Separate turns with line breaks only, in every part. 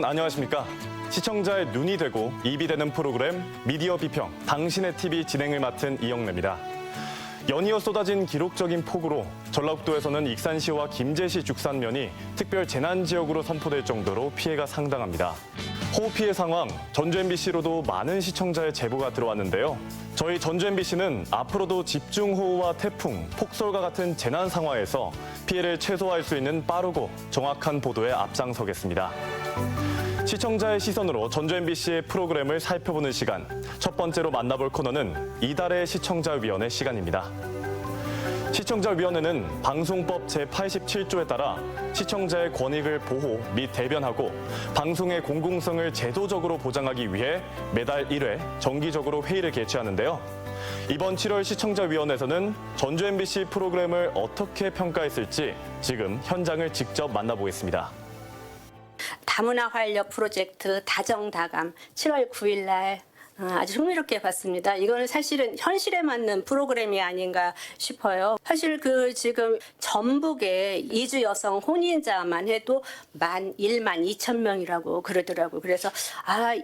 안녕하십니까? 시청자의 눈이 되고 입이 되는 프로그램 미디어 비평 당신의 TV 진행을 맡은 이영래입니다. 연이어 쏟아진 기록적인 폭우로 전라북도에서는 익산시와 김제시 죽산면이 특별 재난지역으로 선포될 정도로 피해가 상당합니다. 호우 피해 상황, 전주 MBC로도 많은 시청자의 제보가 들어왔는데요. 저희 전주 MBC는 앞으로도 집중호우와 태풍, 폭설과 같은 재난 상황에서 피해를 최소화할 수 있는 빠르고 정확한 보도에 앞장서겠습니다. 시청자의 시선으로 전주 MBC의 프로그램을 살펴보는 시간. 첫 번째로 만나볼 코너는 이달의 시청자위원회 시간입니다. 시청자위원회는 방송법 제87조에 따라 시청자의 권익을 보호 및 대변하고 방송의 공공성을 제도적으로 보장하기 위해 매달 1회 정기적으로 회의를 개최하는데요. 이번 7월 시청자위원회에서는 전주 MBC 프로그램을 어떻게 평가했을지 지금 현장을 직접 만나보겠습니다.
다문화 활력 프로젝트 다정다감 7월 9일 날 아주 흥미롭게 봤습니다. 이거는 사실은 현실에 맞는 프로그램이 아닌가 싶어요. 사실 지금 전북의 이주 여성 혼인자만 해도 12,000명이라고 그러더라고요. 그래서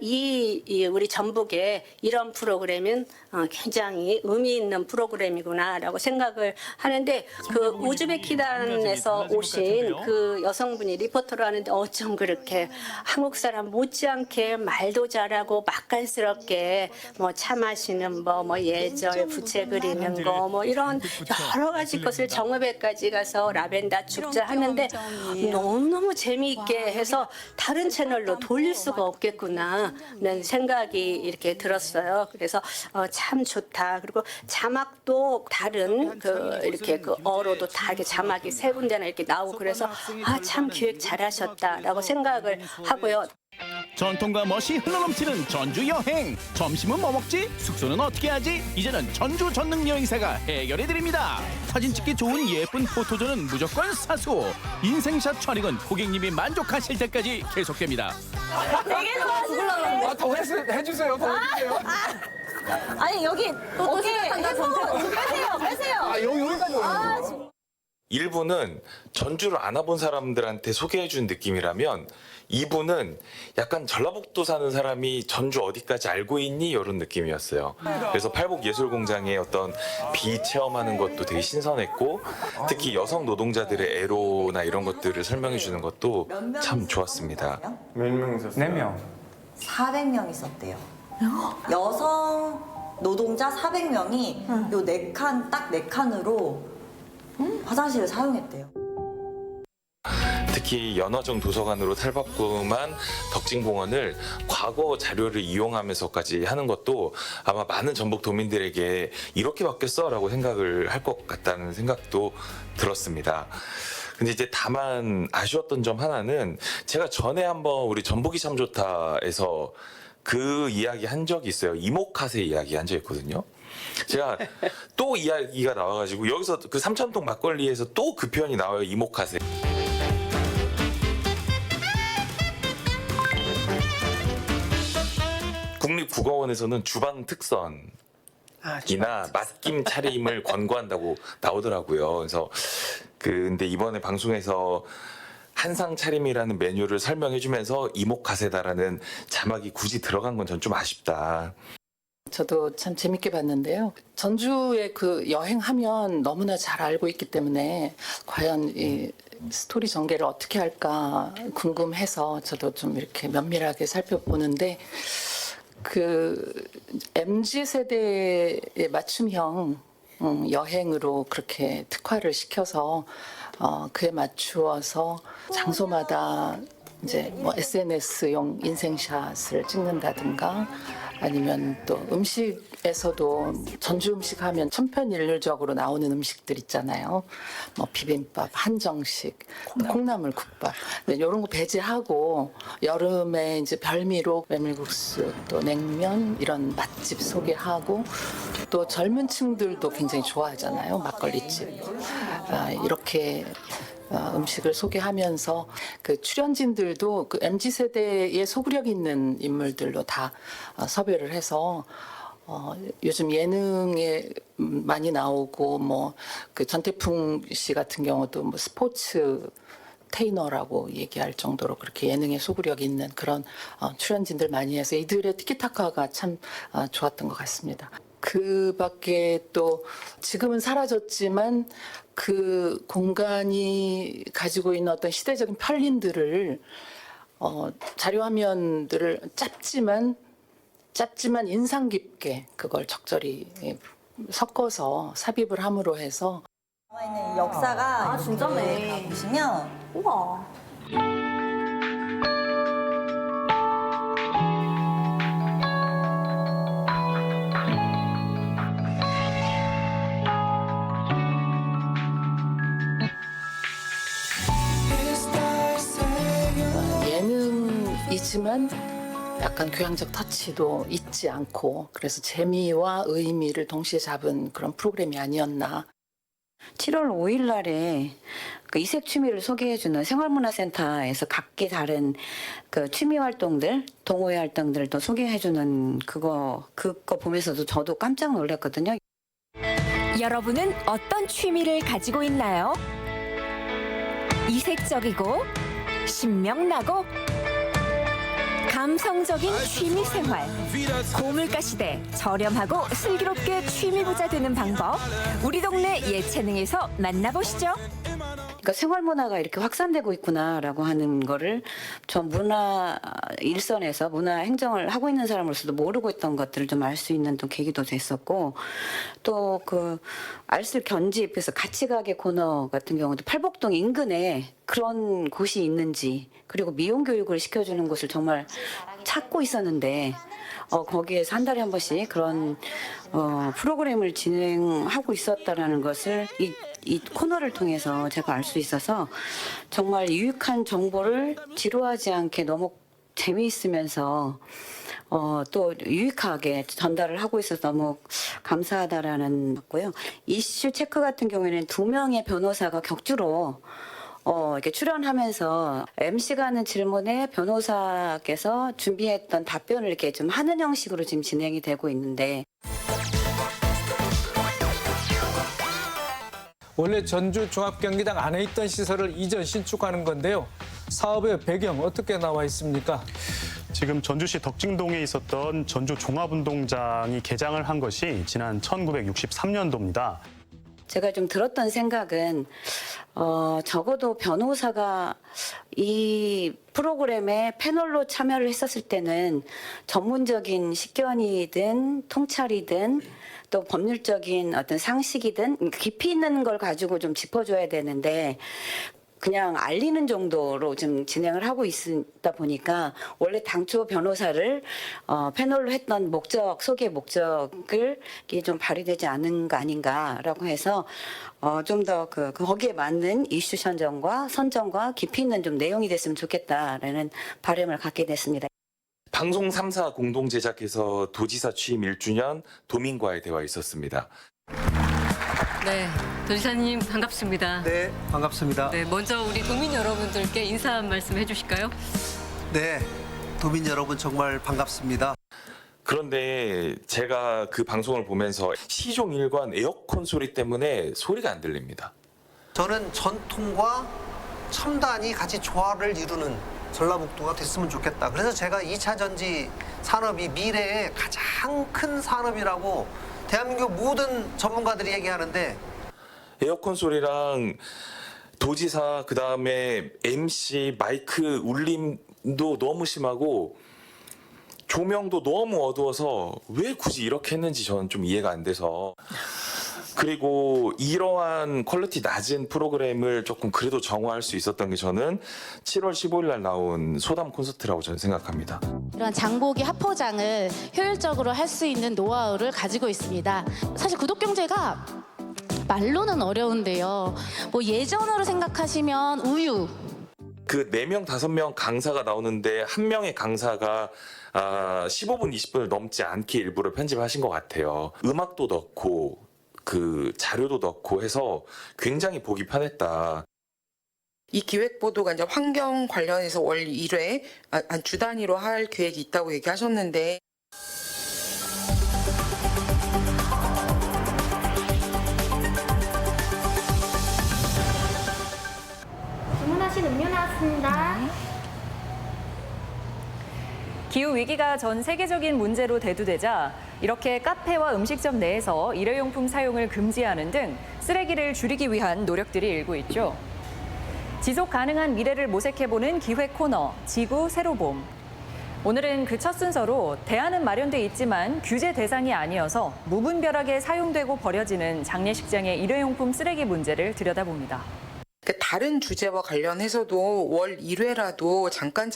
우리 전북에 이런 프로그램은 굉장히 의미 있는 프로그램이구나라고 생각을 하는데 우즈베키스탄에서 오신 그 여성분이 리포터를 하는데 어쩜 그렇게 한국 사람 못지않게 말도 잘하고 맛깔스럽게 차 마시는 예절, 부채 그리는 거 이런 여러 가지 것을 정읍에까지 가서 라벤더 축제 하는데 너무너무 재미있게 해서 다른 채널로 돌릴 수가 없겠구나라는 생각이 이렇게 들었어요. 그래서 참 좋다. 그리고 자막도 다른 이렇게 어로도 다 이렇게 자막이 세 군데나 이렇게 나오고 그래서 참 기획 잘하셨다라고 생각을 하고요.
전통과 멋이 흘러넘치는 전주 여행. 점심은 뭐 먹지? 숙소는 어떻게 하지? 이제는 전주 전능 여행사가 해결해드립니다. 사진 찍기 좋은 예쁜 포토존은 무조건 사수. 인생샷 촬영은 고객님이 만족하실 때까지 계속됩니다.
되게 좋아하시는데.
더 해주세요. 더 해주세요.
아니 여기 빼세요.
여기까지 오는
1부는 전주를 안 와본 사람들한테 소개해준 느낌이라면 2부는 약간 전라북도 사는 사람이 전주 어디까지 알고 있니? 이런 느낌이었어요. 그래서 팔복예술공장의 어떤 비체험하는 것도 되게 신선했고 특히 여성 노동자들의 애로나 이런 것들을 설명해주는 것도 참 좋았습니다.
몇 명 있었어요?
4명.
400명 있었대요. 여성 노동자 400명이 요 딱 네 칸으로 화장실을 사용했대요.
특히 연화정 도서관으로 탈바꿈한 덕진공원을 과거 자료를 이용하면서까지 하는 것도 아마 많은 전북 도민들에게 이렇게 바뀌었어? 라고 생각을 할 것 같다는 생각도 들었습니다. 근데 이제 다만 아쉬웠던 점 하나는 제가 전에 한번 우리 전북이 참 좋다에서 그 이야기 한 적이 있어요. 이모카세 이야기 한 적이 있거든요. 제가 또 이야기가 나와가지고 여기서 그 삼천동 막걸리에서 또 그 표현이 나와요. 이모카세. 국립국어원에서는 주방 특선이나 맛김 차림을 권고한다고 나오더라고요. 그래서 근데 이번에 방송에서 한상 차림이라는 메뉴를 설명해주면서 이모카세다라는 자막이 굳이 들어간 건 전 좀 아쉽다.
저도 참 재밌게 봤는데요. 전주에 여행하면 너무나 잘 알고 있기 때문에 과연 이 스토리 전개를 어떻게 할까 궁금해서 저도 좀 이렇게 면밀하게 살펴보는데 MZ 세대의 맞춤형 여행으로 그렇게 특화를 시켜서 그에 맞추어서 장소마다 이제 SNS용 인생샷을 찍는다든가 아니면 또 음식에서도 전주 음식 하면 천편일률적으로 나오는 음식들 있잖아요. 비빔밥, 한정식, 콩나물 국밥 이런 거 배제하고 여름에 이제 별미로 메밀국수 또 냉면 이런 맛집 소개하고 또 젊은 층들도 굉장히 좋아하잖아요. 막걸리집 이렇게 음식을 소개하면서 출연진들도 MZ세대의 소구력 있는 인물들로 다 섭외를 해서 요즘 예능에 많이 나오고 전태풍 씨 같은 경우도 스포츠 엔터테이너라고 얘기할 정도로 그렇게 예능에 소구력이 있는 그런 출연진들 많이 해서 이들의 티키타카가 참 좋았던 것 같습니다. 그 밖에 또 지금은 사라졌지만 그 공간이 가지고 있는 어떤 시대적인 편린들을 자료화면들을 짧지만 인상 깊게 그걸 적절히 섞어서 삽입을 함으로 해서
남아 있는 역사가
진짜네.
보시면
우와.
예능이지만 약간 교양적 터치도 잊지 않고 그래서 재미와 의미를 동시에 잡은 그런 프로그램이 아니었나.
7월 5일 날에 그 이색 취미를 소개해주는 생활문화센터에서 각기 다른 그 취미 활동들, 동호회 활동들도 소개해주는 그거 보면서도 저도 깜짝 놀랐거든요.
여러분은 어떤 취미를 가지고 있나요? 이색적이고 신명나고 감성적인 취미 생활. 고물가 시대 저렴하고 슬기롭게 취미 부자 되는 방법. 우리 동네 예체능에서 만나보시죠.
그러니까 생활문화가 이렇게 확산되고 있구나라고 하는 거를 저 문화 일선에서 문화 행정을 하고 있는 사람으로서도 모르고 있던 것들을 좀 알 수 있는 또 계기도 됐었고, 또 그 알쓸 견집에서 같이 가게 코너 같은 경우도 팔복동 인근에 그런 곳이 있는지, 그리고 미용 교육을 시켜주는 곳을 정말 찾고 있었는데 거기에서 한 달에 한 번씩 그런 프로그램을 진행하고 있었다라는 것을 이 코너를 통해서 제가 알 수 있어서 정말 유익한 정보를 지루하지 않게 너무 재미있으면서 또 유익하게 전달을 하고 있어서 너무 감사하다라는 거고요. 이슈 체크 같은 경우에는 2명의 변호사가 격주로 이렇게 출연하면서 MC가 하는 질문에 변호사께서 준비했던 답변을 이렇게 좀 하는 형식으로 지금 진행이 되고 있는데,
원래 전주 종합경기장 안에 있던 시설을 이전 신축하는 건데요. 사업의 배경 어떻게 나와 있습니까?
지금 전주시 덕진동에 있었던 전주 종합운동장이 개장을 한 것이 지난 1963년도입니다.
제가 좀 들었던 생각은 적어도 변호사가 이 프로그램에 패널로 참여를 했었을 때는 전문적인 식견이든 통찰이든 또 법률적인 어떤 상식이든 깊이 있는 걸 가지고 좀 짚어줘야 되는데 그냥 알리는 정도로 좀 진행을 하고 있다 보니까 원래 당초 변호사를 패널로 했던 소개 목적을 좀 발휘되지 않은 거 아닌가라고 해서 좀 더 거기에 맞는 이슈 선정과 깊이 있는 좀 내용이 됐으면 좋겠다라는 바람을 갖게 됐습니다.
방송 3사 공동 제작해서 도지사 취임 1주년 도민과의 대화 있었습니다.
네, 도지사님 반갑습니다.
네, 반갑습니다.
네, 먼저 우리 도민 여러분들께 인사 한 말씀 해주실까요?
네, 도민 여러분 정말 반갑습니다.
그런데 제가 그 방송을 보면서 시종 일관 에어컨 소리 때문에 소리가 안 들립니다.
저는 전통과 첨단이 같이 조화를 이루는 전라북도가 됐으면 좋겠다. 그래서 제가 2차 전지 산업이 미래의 가장 큰 산업이라고 대한민국 모든 전문가들이 얘기하는데,
에어컨 소리랑 도지사 그다음에 MC 마이크 울림도 너무 심하고 조명도 너무 어두워서 왜 굳이 이렇게 했는지 저는 좀 이해가 안 돼서, 그리고 이러한 퀄리티 낮은 프로그램을 조금 그래도 정화할 수 있었던 게 저는 7월 15일 날 나온 소담 콘서트라고 저는 생각합니다.
이런 장보기 합포장을 효율적으로 할 수 있는 노하우를 가지고 있습니다. 사실 구독 경제가 말로는 어려운데요. 뭐 예전으로 생각하시면 우유.
그 4명, 5명 강사가 나오는데 한 명의 강사가 15분, 20분을 넘지 않게 일부러 편집하신 것 같아요. 음악도 넣고 그 자료도 넣고 해서 굉장히 보기 편했다.
이 기획보도가 이제 환경 관련해서 월 1회 주 단위로 할 계획이 있다고 얘기하셨는데,
주문하신
음료 나왔습니다.
기후 위기가 전 세계적인 문제로 대두되자 이렇게 카페와 음식점 내에서 일회용품 사용을 금지하는 등 쓰레기를 줄이기 위한 노력들이 일고 있죠. 지속 가능한 미래를 모색해보는 기획 코너 지구 세로봄. 오늘은 그 첫 순서로 대안은 마련돼 있지만 규제 대상이 아니어서 무분별하게 사용되고 버려지는 장례식장의 일회용품 쓰레기 문제를 들여다봅니다.
다른 주제와 관련해서도 월 1회라도 잠깐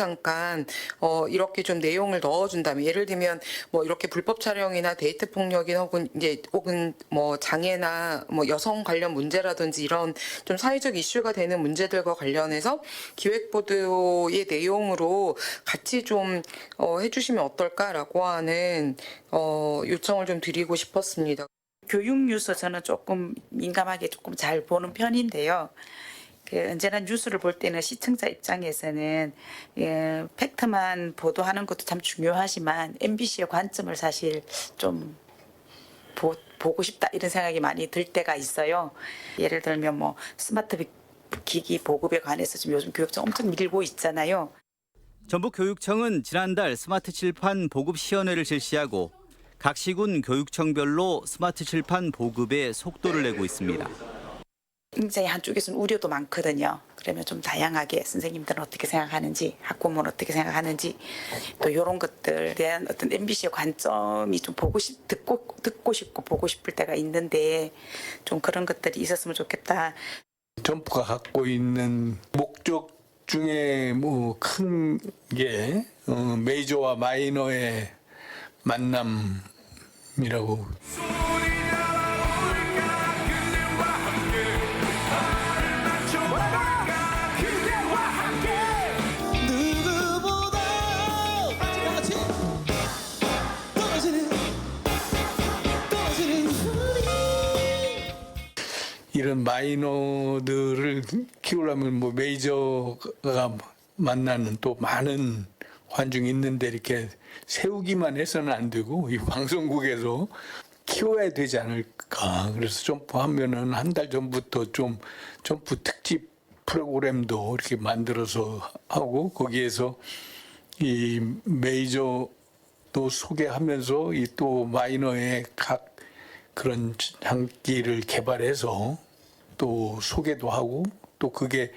이렇게 좀 내용을 넣어준다면, 예를 들면 뭐 이렇게 불법 촬영이나 데이트 폭력이 혹은 뭐 장애나 뭐 여성 관련 문제라든지 이런 좀 사회적 이슈가 되는 문제들과 관련해서 기획보도의 내용으로 같이 좀 해주시면 어떨까라고 하는 요청을 좀 드리고 싶었습니다.
교육 뉴스 저는 조금 민감하게 조금 잘 보는 편인데요. 언제나 뉴스를 볼 때는 시청자 입장에서는 팩트만 보도하는 것도 참 중요하지만 MBC의 관점을 사실 좀 보고 싶다 이런 생각이 많이 들 때가 있어요. 예를 들면 뭐 스마트 기기 보급에 관해서 지금 요즘 교육청 엄청 밀고 있잖아요.
전북교육청은 지난달 스마트 칠판 보급 시연회를 실시하고 각 시군 교육청별로 스마트 칠판 보급에 속도를 내고 있습니다.
굉장히 한쪽에서는 우려도 많거든요. 그러면 좀 다양하게 선생님들은 어떻게 생각하는지, 학부모는 어떻게 생각하는지, 또 이런 것들에 대한 어떤 MBC의 관점이 좀 듣고 싶고 보고 싶을 때가 있는데 좀 그런 것들이 있었으면 좋겠다.
점프가 갖고 있는 목적 중에 뭐 큰 게 메이저와 마이너의 만남이라고. 이런 마이너들을 키우려면 뭐 메이저가 만나는 또 많은 관중이 있는데 이렇게 세우기만 해서는 안 되고 이 방송국에서 키워야 되지 않을까. 그래서 점프하면은 한 달 전부터 좀 점프 특집 프로그램도 이렇게 만들어서 하고 거기에서 이 메이저도 소개하면서 이 또 마이너의 각 그런 장기를 개발해서 또 소개도 하고 또 그게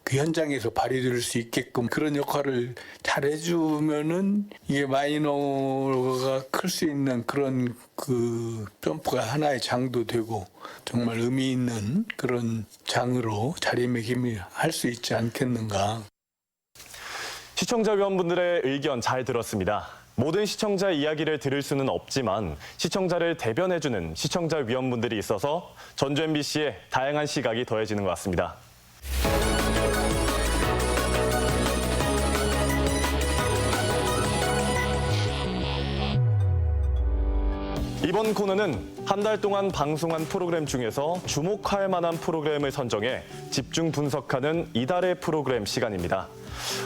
그 현장에서 발휘될 수 있게끔 그런 역할을 잘 해주면은 이게 마이너가 클 수 있는 그런 그 점프가 하나의 장도 되고 정말 의미 있는 그런 장으로 자리매김할 수 있지 않겠는가.
시청자 위원분들의 의견 잘 들었습니다. 모든 시청자의 이야기를 들을 수는 없지만 시청자를 대변해주는 시청자 위원분들이 있어서 전주 MBC의 다양한 시각이 더해지는 것 같습니다. 이번 코너는 한 달 동안 방송한 프로그램 중에서 주목할 만한 프로그램을 선정해 집중 분석하는 이달의 프로그램 시간입니다.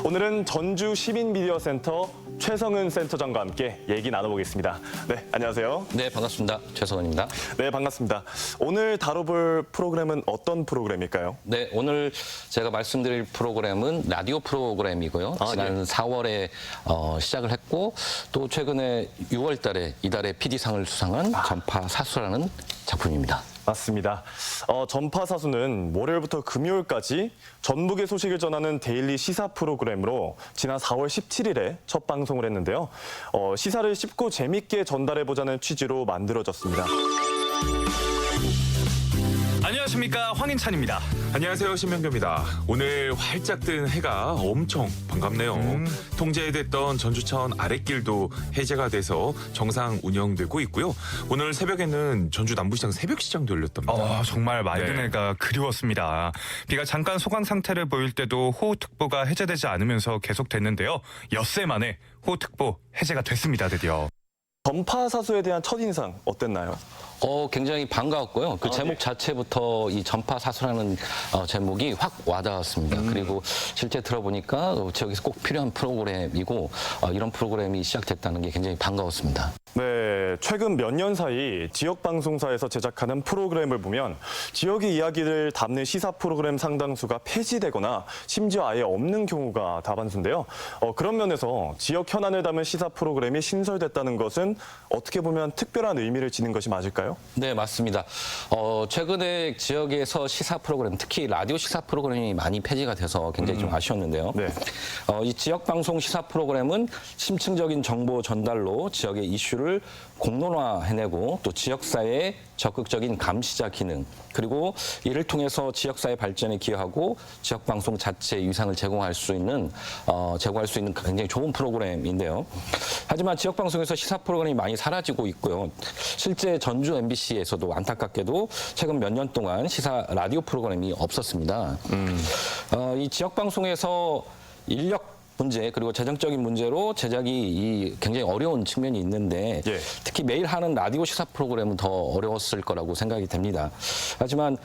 오늘은 전주 시민미디어센터 최성은 센터장과 함께 얘기 나눠보겠습니다. 네, 안녕하세요.
네, 반갑습니다. 최성은입니다.
네, 반갑습니다. 오늘 다뤄볼 프로그램은 어떤 프로그램일까요?
네, 오늘 제가 말씀드릴 프로그램은 라디오 프로그램이고요. 지난 4월에 시작을 했고 또 최근에 6월 달에 이달의 PD상을 수상한 전파사수라는 작품입니다.
맞습니다. 전파사수는 월요일부터 금요일까지 전북의 소식을 전하는 데일리 시사 프로그램으로 지난 4월 17일에 첫 방송을 했는데요. 시사를 쉽고 재밌게 전달해보자는 취지로 만들어졌습니다.
안녕하십니까, 황인찬입니다.
안녕하세요, 신명규입니다. 오늘 활짝 뜬 해가 엄청 반갑네요. 통제됐던 전주천 아랫길도 해제가 돼서 정상 운영되고 있고요. 오늘 새벽에는 전주 남부시장 새벽시장도 열렸답니다.
정말 맑은 해가 그리웠습니다. 비가 잠깐 소강 상태를 보일 때도 호우특보가 해제되지 않으면서 계속됐는데요. 엿새 만에 호우특보 해제가 됐습니다, 드디어.
전파사수에 대한 첫인상 어땠나요?
굉장히 반가웠고요. 그 제목 자체부터 이 전파사수라는 제목이 확 와닿았습니다. 그리고 실제 들어보니까 지역에서 꼭 필요한 프로그램이고 이런 프로그램이 시작됐다는 게 굉장히 반가웠습니다.
네, 네, 최근 몇 년 사이 지역 방송사에서 제작하는 프로그램을 보면 지역의 이야기를 담는 시사 프로그램 상당수가 폐지되거나 심지어 아예 없는 경우가 다반수인데요. 그런 면에서 지역 현안을 담은 시사 프로그램이 신설됐다는 것은 어떻게 보면 특별한 의미를 지닌 것이 맞을까요?
네, 맞습니다. 최근에 지역에서 시사 프로그램, 특히 라디오 시사 프로그램이 많이 폐지가 돼서 굉장히 좀 아쉬웠는데요.
네.
이 지역 방송 시사 프로그램은 심층적인 정보 전달로 지역의 이슈를 공론화해내고 또 지역사회의 적극적인 감시자 기능, 그리고 이를 통해서 지역사회 발전에 기여하고 지역 방송 자체의 위상을 제공할 수 있는 굉장히 좋은 프로그램인데요. 하지만 지역 방송에서 시사 프로그램이 많이 사라지고 있고요. 실제 전주 MBC에서도 안타깝게도 최근 몇 년 동안 시사 라디오 프로그램이 없었습니다. 이 지역 방송에서 인력 문제 그리고 재정적인 문제로 제작이 굉장히 어려운 측면이 있는데 특히 매일 하는 라디오 시사 프로그램은 더 어려웠을 거라고 생각이 됩니다. 하지만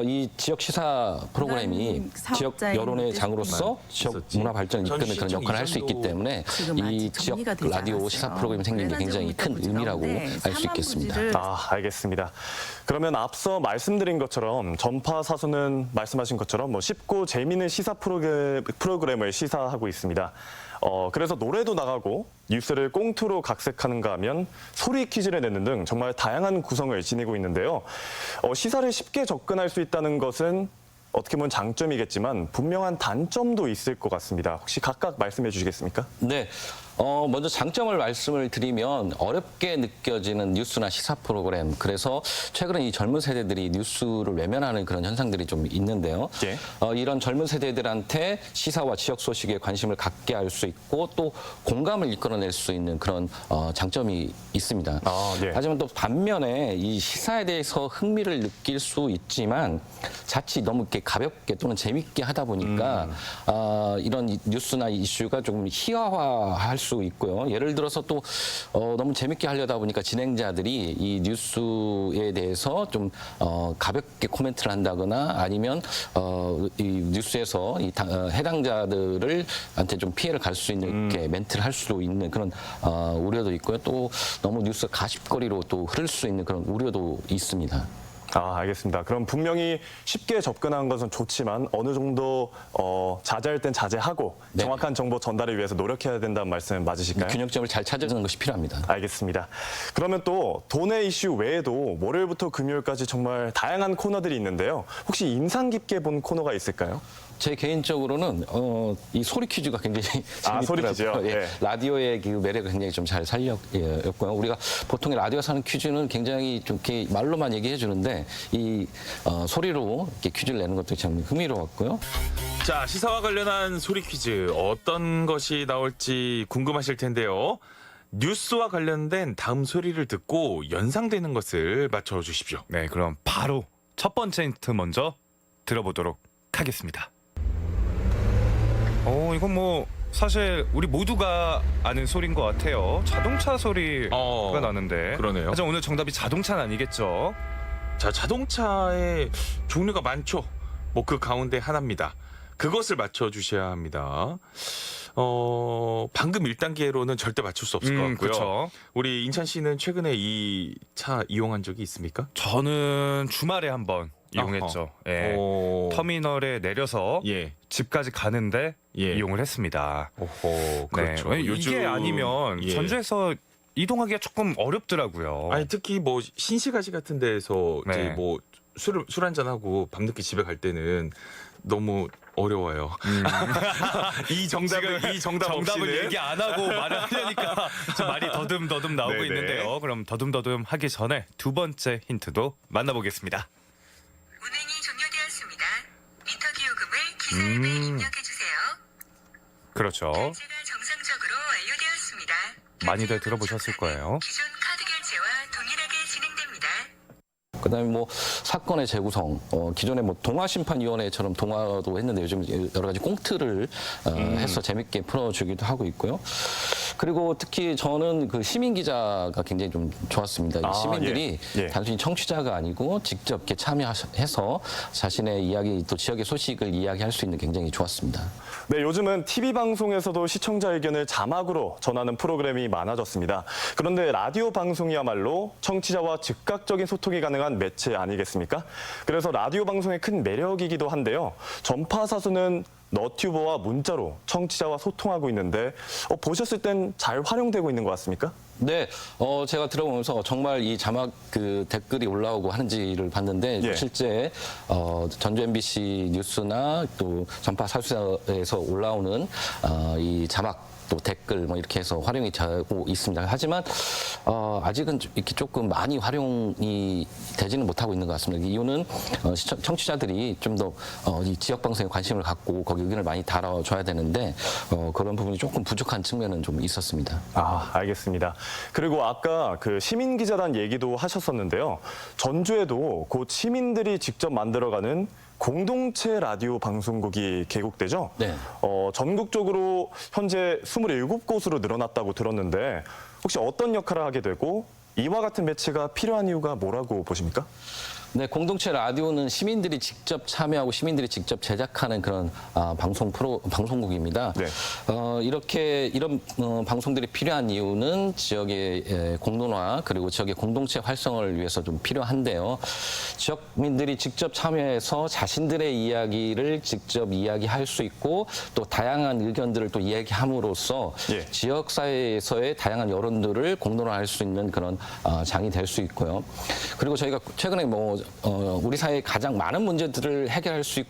이 지역 시사 프로그램이 지역 여론의 장으로서 지역 문화 발전을 이끄는 그런 역할을 할 수 있기 때문에 이 지역 라디오 시사 프로그램이 생긴 게 굉장히 큰 의미라고 알 수 있겠습니다.
알겠습니다. 그러면 앞서 말씀드린 것처럼 전파 사수는 말씀하신 것처럼 쉽고 재미있는 시사 프로그램을 시사하고 있습니다. 그래서 노래도 나가고 뉴스를 꽁트로 각색하는가 하면 소리 퀴즈를 내는 등 정말 다양한 구성을 지니고 있는데요. 시사를 쉽게 접근할 수 있다는 것은 어떻게 보면 장점이겠지만 분명한 단점도 있을 것 같습니다. 혹시 각각 말씀해 주시겠습니까?
네. 먼저 장점을 말씀을 드리면 어렵게 느껴지는 뉴스나 시사 프로그램. 그래서 최근에 이 젊은 세대들이 뉴스를 외면하는 그런 현상들이 좀 있는데요. 이런 젊은 세대들한테 시사와 지역 소식에 관심을 갖게 할 수 있고 또 공감을 이끌어낼 수 있는 그런 장점이 있습니다. 하지만 또 반면에 이 시사에 대해서 흥미를 느낄 수 있지만 자칫 너무 이렇게 가볍게 또는 재밌게 하다 보니까 이런 뉴스나 이슈가 조금 희화화할 수 있고요. 예를 들어서 또 너무 재밌게 하려다 보니까 진행자들이 이 뉴스에 대해서 좀 가볍게 코멘트를 한다거나 아니면 이 뉴스에서 해당자들한테 좀 피해를 갈 수 있는 이렇게 멘트를 할 수도 있는 그런 우려도 있고요. 또 너무 뉴스 가십거리로 또 흐를 수 있는 그런 우려도 있습니다.
알겠습니다. 그럼 분명히 쉽게 접근하는 것은 좋지만 어느 정도 자제할 땐 자제하고 정확한 정보 전달을 위해서 노력해야 된다는 말씀 맞으실까요?
균형점을 잘 찾아주는 것이 필요합니다.
알겠습니다. 그러면 또 돈의 이슈 외에도 월요일부터 금요일까지 정말 다양한 코너들이 있는데요. 혹시 인상 깊게 본 코너가 있을까요?
제 개인적으로는 이 소리 퀴즈가 굉장히 재밌더라고요.
소리 퀴즈요? 네.
라디오의 그 매력을 굉장히 좀 잘 살렸고요. 우리가 보통 라디오에서 하는 퀴즈는 굉장히 좀 이렇게 말로만 얘기해 주는데 이 소리로 이렇게 퀴즈를 내는 것도 참 흥미로웠고요.
자, 시사와 관련한 소리 퀴즈 어떤 것이 나올지 궁금하실 텐데요. 뉴스와 관련된 다음 소리를 듣고 연상되는 것을 맞춰주십시오.
네, 그럼 바로 첫 번째 힌트 먼저 들어보도록 하겠습니다. 이건 사실 우리 모두가 아는 소리인 것 같아요. 자동차 소리가 나는데.
그러네요.
하지만 오늘 정답이 자동차는 아니겠죠?
자, 자동차의 종류가 많죠. 그 가운데 하나입니다. 그것을 맞춰주셔야 합니다. 방금 1단계로는 절대 맞출 수 없을 것 같고요.
그쵸.
우리 인찬 씨는 최근에 이 차 이용한 적이 있습니까?
저는 주말에 한번 이용했죠. 예. 터미널에 내려서 집까지 가는데 이용을 했습니다.
그렇죠.
네. 이게 아니면 전주에서 이동하기가 조금 어렵더라고요.
특히 신시가지 같은 데에서 이제 술 한잔하고 밤늦게 집에 갈 때는 너무 어려워요. 이 정답을
얘기 안 하고 말을 하려니까 좀 말이 더듬더듬 나오고 있는데요. 그럼 더듬더듬 하기 전에 두 번째 힌트도 만나보겠습니다.
운행이 종료되었습니다. 미터 기요금을 기사앱에 입력해 주세요.
그렇죠.
결제가 정상적으로 완료되었습니다.
많이들 들어보셨을 거예요.
기존 카드 결제와 동일하게 진행됩니다.
그다음에 사건의 재구성, 기존에 뭐 동아심판위원회처럼 동화도 했는데 요즘 여러 가지 꽁트를 해서 재밌게 풀어주기도 하고 있고요. 그리고 특히 저는 그 시민 기자가 굉장히 좀 좋았습니다. 시민들이 단순히 청취자가 아니고 직접 이렇게 참여해서 자신의 이야기 또 지역의 소식을 이야기할 수 있는 굉장히 좋았습니다.
네, 요즘은 TV 방송에서도 시청자 의견을 자막으로 전하는 프로그램이 많아졌습니다. 그런데 라디오 방송이야말로 청취자와 즉각적인 소통이 가능한 매체 아니겠습니까? 그래서 라디오 방송의 큰 매력이기도 한데요. 전파사수는 너튜버와 문자로 청취자와 소통하고 있는데 보셨을 땐 잘 활용되고 있는 것 같습니까?
네, 제가 들어보면서 정말 이 자막 그 댓글이 올라오고 하는지를 봤는데 실제 전주 MBC 뉴스나 또 전파 사수에서 올라오는 이 자막 또 댓글 뭐 이렇게 해서 활용이 되고 있습니다. 하지만 아직은 이렇게 조금 많이 활용이 되지는 못하고 있는 것 같습니다. 이유는 청취자들이 좀 더 이 지역 방송에 관심을 갖고 거기 의견을 많이 달아줘야 되는데 그런 부분이 조금 부족한 측면은 좀 있었습니다.
알겠습니다. 그리고 아까 그 시민 기자단 얘기도 하셨었는데요. 전주에도 곧 시민들이 직접 만들어가는 공동체 라디오 방송국이 개국되죠?
네.
전국적으로 현재 27곳으로 늘어났다고 들었는데 혹시 어떤 역할을 하게 되고 이와 같은 매체가 필요한 이유가 뭐라고 보십니까?
네, 공동체 라디오는 시민들이 직접 참여하고 시민들이 직접 제작하는 그런 방송국입니다.
네.
이런 방송들이 필요한 이유는 지역의 공론화 그리고 지역의 공동체 활성화를 위해서 좀 필요한데요. 지역민들이 직접 참여해서 자신들의 이야기를 직접 이야기할 수 있고 또 다양한 의견들을 또 이야기함으로써 지역 사회에서의 다양한 여론들을 공론화할 수 있는 그런 장이 될 수 있고요. 그리고 저희가 최근에 우리 사회의 가장 많은 문제들을 해결할 수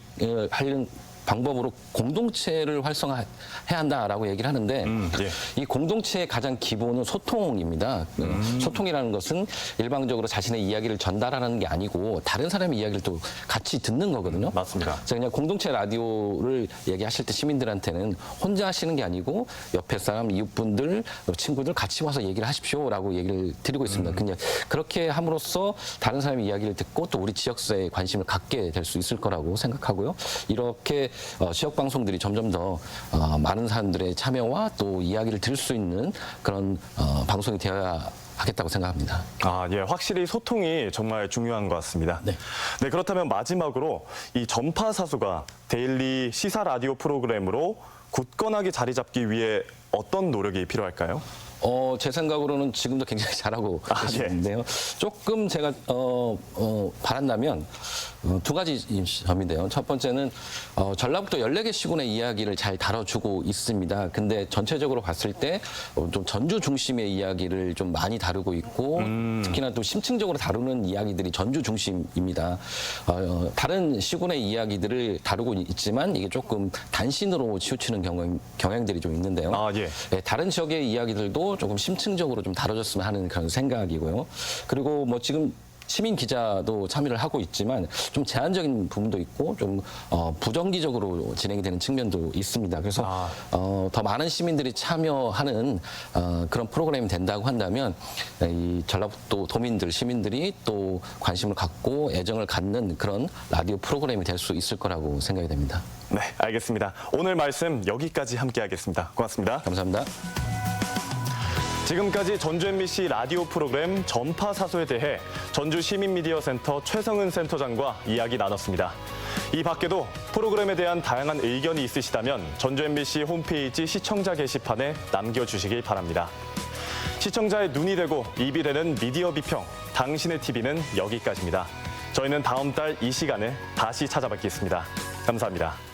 하는 방법으로 공동체를 활성화해야 한다라고 얘기를 하는데 이 공동체의 가장 기본은 소통입니다. 소통이라는 것은 일방적으로 자신의 이야기를 전달하는 게 아니고 다른 사람의 이야기를 또 같이 듣는 거거든요.
맞습니다.
그래서 그냥 공동체 라디오를 얘기하실 때 시민들한테는 혼자 하시는 게 아니고 옆에 사람, 이웃분들, 친구들 같이 와서 얘기를 하십시오라고 얘기를 드리고 있습니다. 그냥 그렇게 함으로써 다른 사람의 이야기를 듣고 또 우리 지역사회에 관심을 갖게 될 수 있을 거라고 생각하고요. 이렇게 지역 방송들이 점점 더 많은 사람들의 참여와 또 이야기를 들을 수 있는 그런 방송이 되어야 하겠다고 생각합니다.
확실히 소통이 정말 중요한 것 같습니다. 네, 그렇다면 마지막으로 이 전파사수가 데일리 시사 라디오 프로그램으로 굳건하게 자리 잡기 위해 어떤 노력이 필요할까요?
제 생각으로는 지금도 굉장히 잘하고 계시는데요. 조금 제가 바란다면 두 가지 점인데요. 첫 번째는 전라북도 14개 시군의 이야기를 잘 다뤄주고 있습니다. 근데 전체적으로 봤을 때 좀 전주 중심의 이야기를 좀 많이 다루고 있고 특히나 또 심층적으로 다루는 이야기들이 전주 중심입니다. 다른 시군의 이야기들을 다루고 있지만 이게 조금 단신으로 치우치는 경향들이 좀 있는데요. 다른 지역의 이야기들도 조금 심층적으로 좀 다뤄졌으면 하는 그런 생각이고요. 그리고 뭐 지금 시민 기자도 참여를 하고 있지만 좀 제한적인 부분도 있고 좀 부정기적으로 진행이 되는 측면도 있습니다. 그래서 더 많은 시민들이 참여하는 그런 프로그램이 된다고 한다면 이 전라북도 도민들, 시민들이 또 관심을 갖고 애정을 갖는 그런 라디오 프로그램이 될 수 있을 거라고 생각이 됩니다.
네, 알겠습니다. 오늘 말씀 여기까지 함께하겠습니다. 고맙습니다.
감사합니다.
지금까지 전주 MBC 라디오 프로그램 전파사수에 대해 전주시민미디어센터 최성은 센터장과 이야기 나눴습니다. 이 밖에도 프로그램에 대한 다양한 의견이 있으시다면 전주 MBC 홈페이지 시청자 게시판에 남겨주시기 바랍니다. 시청자의 눈이 되고 입이 되는 미디어 비평, 당신의 TV는 여기까지입니다. 저희는 다음 달 이 시간에 다시 찾아뵙겠습니다. 감사합니다.